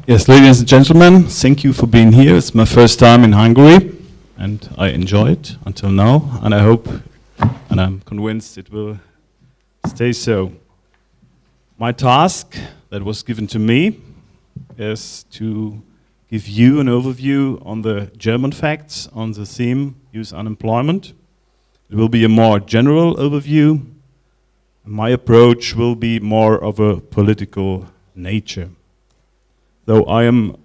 Yes, ladies and gentlemen, thank you for being here. It's my first time in Hungary, and I enjoy it until now, and I hope, and I'm convinced it will stay so. My task that was given to me is to give you an overview on the German facts on the theme youth unemployment. It will be a more general overview. My approach will be more of a political nature. Though I am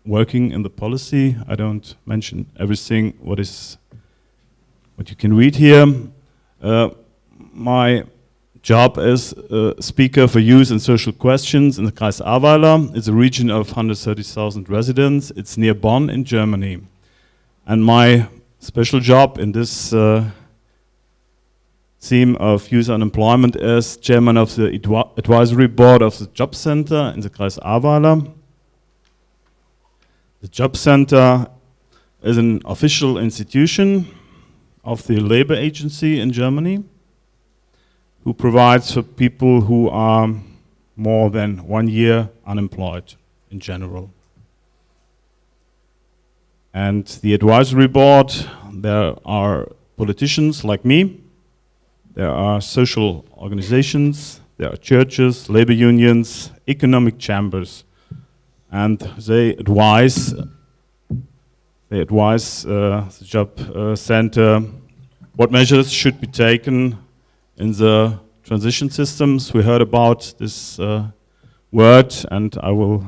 working in the policy, I don't mention everything what you can read here. My job as a speaker for youth and social questions in the Kreis Ahrweiler is a region of 130,000 residents. It's near Bonn in Germany. And my special job in this theme of youth unemployment is chairman of the advisory board of the job center in the Kreis Ahrweiler. The job center is an official institution of the labor agency in Germany who provides for people who are more than 1 year unemployed in general. And the advisory board, there are politicians like me, there are social organizations, there are churches, labor unions, economic chambers, and they advise the job center what measures should be taken in the transition systems. We heard about this word, and I will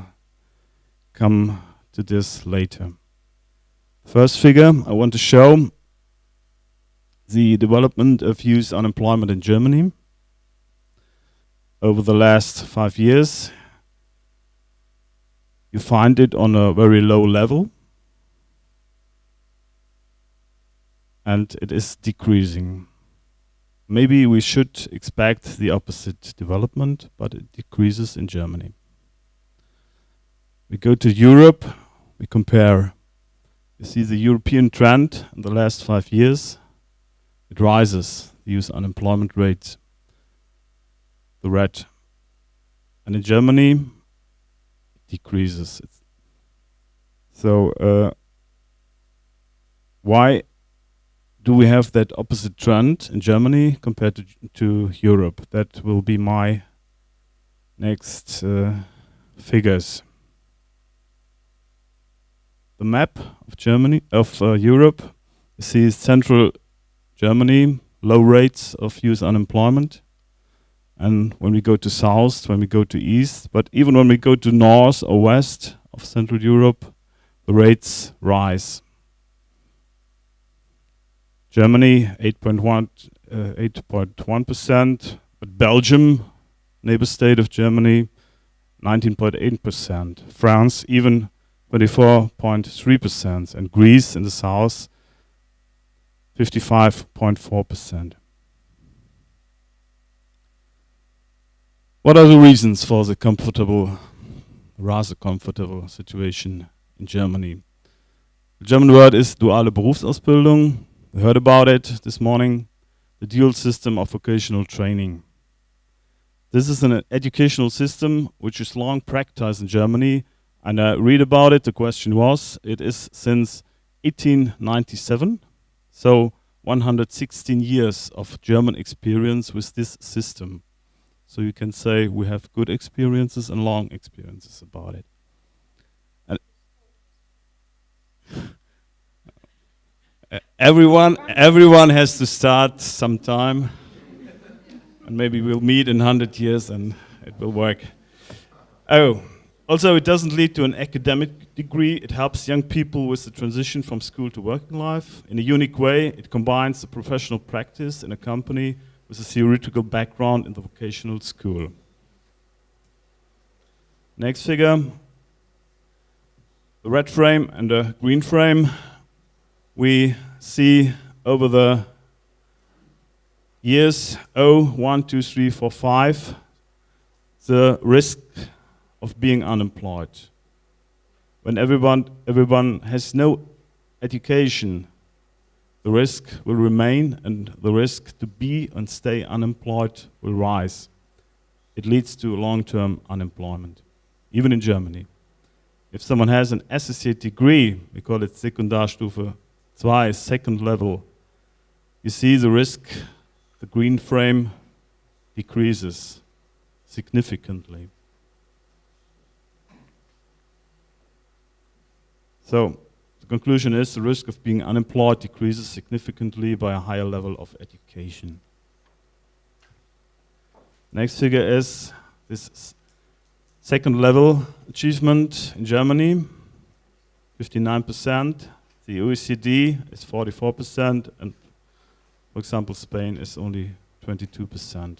come to this later. First figure I want to show the development of youth unemployment in Germany over the last 5 years. You find it on a very low level, and it is decreasing. Maybe we should expect the opposite development, but it decreases in Germany. We go to Europe, we compare. You see the European trend in the last 5 years. It rises, the youth unemployment rate, the red. And in Germany, decreases. So why do we have that opposite trend in Germany compared to Europe? That will be my next figures. The map of Germany, of Europe, you see central Germany, low rates of youth unemployment. And when we go to south, when we go to east, but even when we go to north or west of Central Europe, the rates rise. Germany, 8.1%, but Belgium, neighbor state of Germany, 19.8%. France, even 24.3%, and Greece in the south, 55.4%. What are the reasons for the rather comfortable situation in Germany? The German word is duale Berufsausbildung. We heard about it this morning, the dual system of vocational training. This is an educational system which is long practiced in Germany, and I read about it. The question was, it is since 1897, so 116 years of German experience with this system. So you can say we have good experiences and long experiences about it. And everyone has to start sometime, and maybe we'll meet in 100 years and it will work. Oh, also it doesn't lead to an academic degree. It helps young people with the transition from school to working life. In a unique way, it combines the professional practice in a company with a theoretical background in the vocational school. Next figure, the red frame and the green frame. We see over the years 1, 2, 3, 4, 5, the risk of being unemployed. When everyone has no education, the risk will remain, and the risk to be and stay unemployed will rise. It leads to long-term unemployment, even in Germany. If someone has an associate degree, we call it Sekundarstufe 2, second level, you see the risk, the green frame decreases significantly. So, the conclusion is the risk of being unemployed decreases significantly by a higher level of education. Next figure is this second level achievement in Germany, 59%. The OECD is 44%, and for example, Spain is only 22%.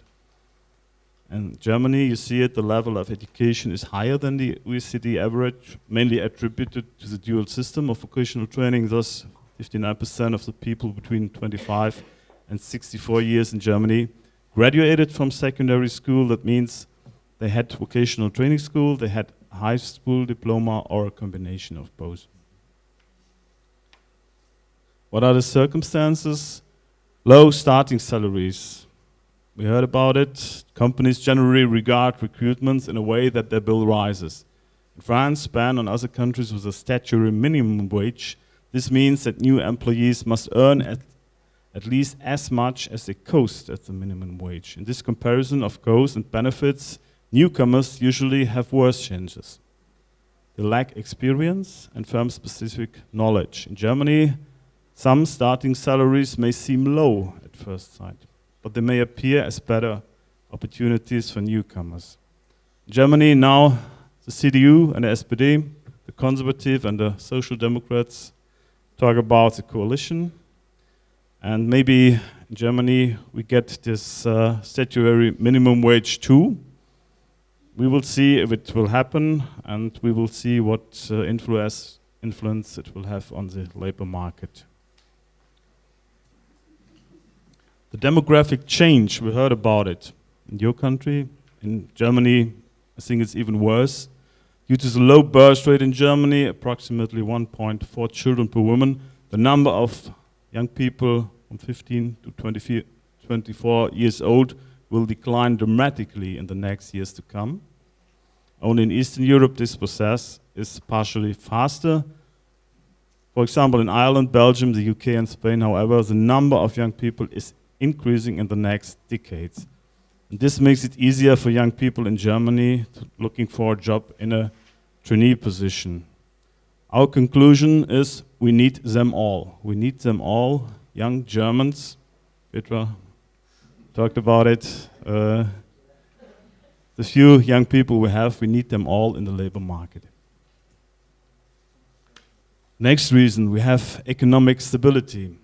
In Germany, you see it, the level of education is higher than the OECD average, mainly attributed to the dual system of vocational training. Thus, 59% of the people between 25 and 64 years in Germany graduated from secondary school. That means they had vocational training school, they had high school diploma, or a combination of both. What are the circumstances? Low starting salaries. We heard about it. Companies generally regard recruitments in a way that their bill rises. In France, Spain, and other countries with a statutory minimum wage, this means that new employees must earn at least as much as they cost at the minimum wage. In this comparison of costs and benefits, newcomers usually have worse chances. They lack experience and firm-specific knowledge. In Germany, some starting salaries may seem low at first sight, but they may appear as better opportunities for newcomers. In Germany now, the CDU and the SPD, the Conservative and the Social Democrats, talk about the coalition. And maybe in Germany we get this statutory minimum wage too. We will see if it will happen, and we will see what influence it will have on the labor market. The demographic change, we heard about it in your country. In Germany, I think it's even worse. Due to the low birth rate in Germany, approximately 1.4 children per woman, the number of young people from 15 to 24 years old will decline dramatically in the next years to come. Only in Eastern Europe this process is partially faster. For example, in Ireland, Belgium, the UK and Spain, however, the number of young people is increasing in the next decades. And this makes it easier for young people in Germany looking for a job in a trainee position. Our conclusion is we need them all. We need them all, young Germans. Petra talked about it. The few young people we have, we need them all in the labor market. Next reason, we have economic stability.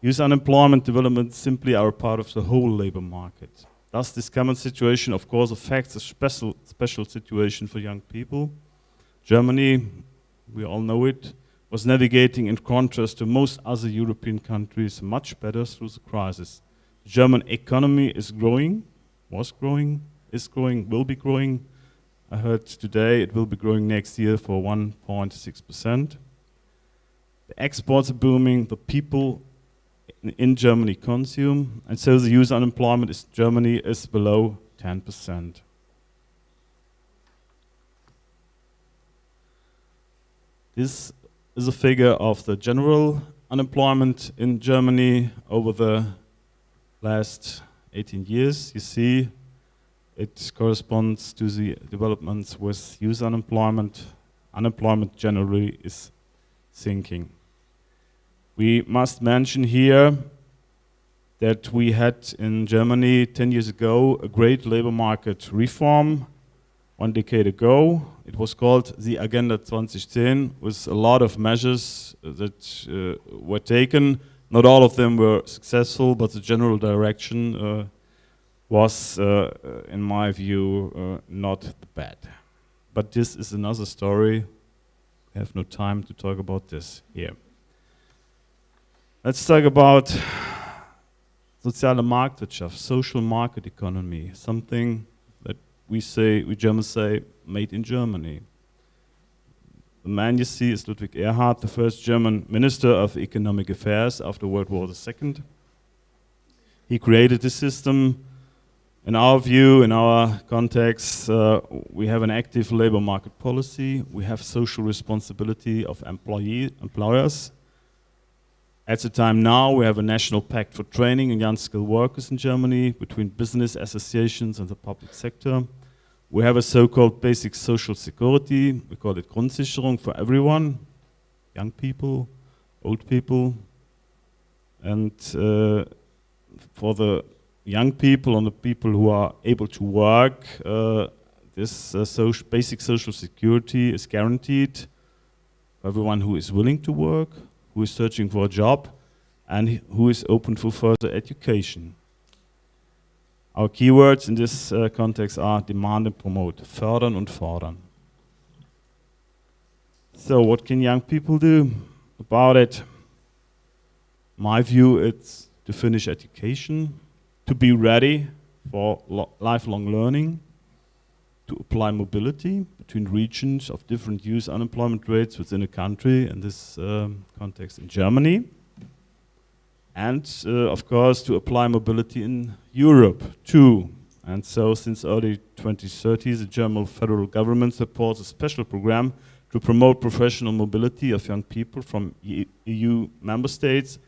Youth unemployment development simply are a part of the whole labor market. Thus, this common situation, of course, affects a special situation for young people. Germany, we all know it, was navigating in contrast to most other European countries much better through the crisis. The German economy is growing, was growing, is growing, will be growing. I heard today it will be growing next year for 1.6%. The exports are booming, the people in Germany consume, and so the youth unemployment in Germany is below 10%. This is a figure of the general unemployment in Germany over the last 18 years. You see, it corresponds to the developments with youth unemployment. Unemployment generally is sinking. We must mention here that we had in Germany 10 years ago a great labor market reform. 1 decade ago, it was called the Agenda 2010, with a lot of measures that were taken. Not all of them were successful, but the general direction was, in my view, not bad. But this is another story. We have no time to talk about this here. Let's talk about soziale Marktwirtschaft, social market economy, something that we Germans say, made in Germany. The man you see is Ludwig Erhard, the first German Minister of Economic Affairs after World War II. He created this system In our view, in our context, we have an active labor market policy. We have social responsibility of employers. At the time now, we have a national pact for training and young skilled workers in Germany between business associations and the public sector. We have a so-called basic social security. We call it Grundsicherung for everyone, young people, old people. And for the young people and the people who are able to work, this basic social security is guaranteed for everyone who is willing to work, who is searching for a job, and who is open for further education. Our keywords in this context are demand and promote, fördern und fordern. So what can young people do about it? My view, it's to finish education, to be ready for lifelong learning, to apply mobility between regions of different youth unemployment rates within a country, in this context in Germany, and of course to apply mobility in Europe too. And so since early 2030s, the German federal government supports a special program to promote professional mobility of young people from EU member states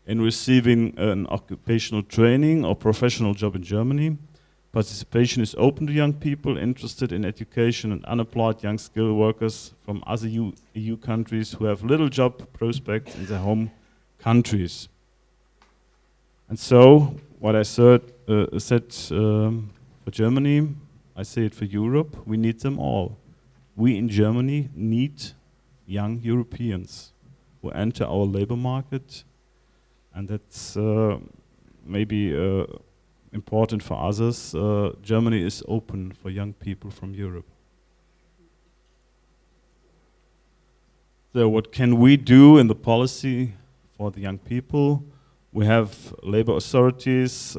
in receiving an occupational training or professional job in Germany. Participation is open to young people interested in education and unemployed young skilled workers from other EU countries who have little job prospects in their home countries. And so, what I said for Germany, I say it for Europe, we need them all. We in Germany need young Europeans who enter our labor market. And that's maybe important for others. Germany is open for young people from Europe. So what can we do in the policy for the young people? We have labor authorities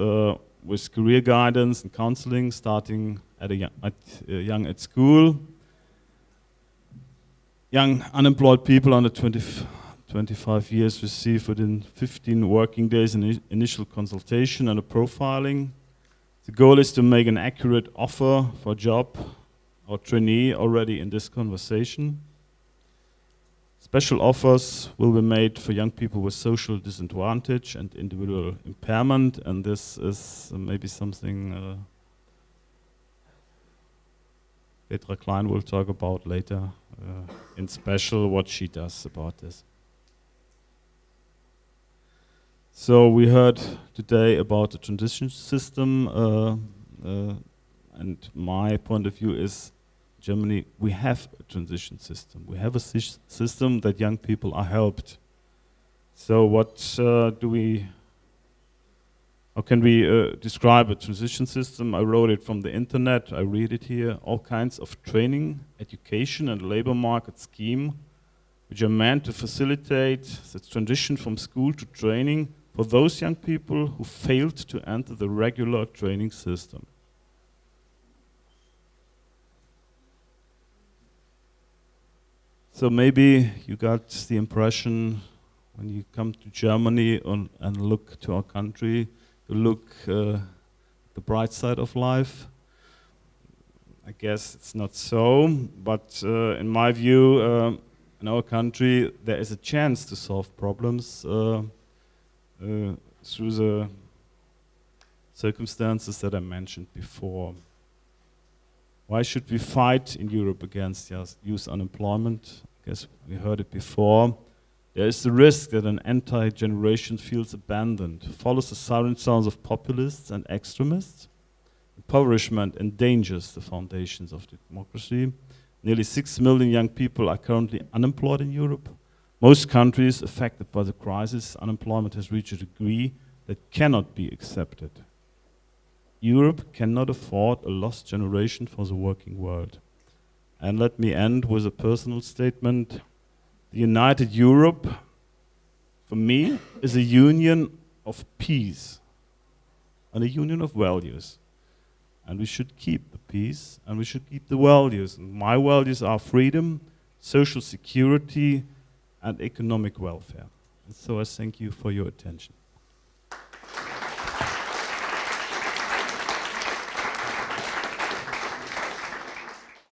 with career guidance and counseling starting at young at school. Young unemployed people under 25 years receive within 15 working days an initial consultation and a profiling. The goal is to make an accurate offer for a job or trainee already in this conversation. Special offers will be made for young people with social disadvantage and individual impairment, and this is maybe something Petra Klein will talk about later in special what she does about this. So we heard today about the transition system, and my point of view is Germany, we have a transition system. We have a system that young people are helped. So how can we describe a transition system? I wrote it from the internet, I read it here. All kinds of training, education and labor market scheme which are meant to facilitate the transition from school to training for those young people who failed to enter the regular training system. So maybe you got the impression when you come to Germany and look to our country, you look the bright side of life. I guess it's not so, but in my view, in our country, there is a chance to solve problems through the circumstances that I mentioned before. Why should we fight in Europe against youth unemployment? I guess we heard it before. There is the risk that an entire generation feels abandoned, follows the siren sounds of populists and extremists. Impoverishment endangers the foundations of democracy. Nearly 6 million young people are currently unemployed in Europe. Most countries affected by the crisis, unemployment has reached a degree that cannot be accepted. Europe cannot afford a lost generation for the working world. And let me end with a personal statement. The united Europe, for me, is a union of peace and a union of values. And we should keep the peace and we should keep the values. And my values are freedom, social security, and economic welfare. And so I thank you for your attention.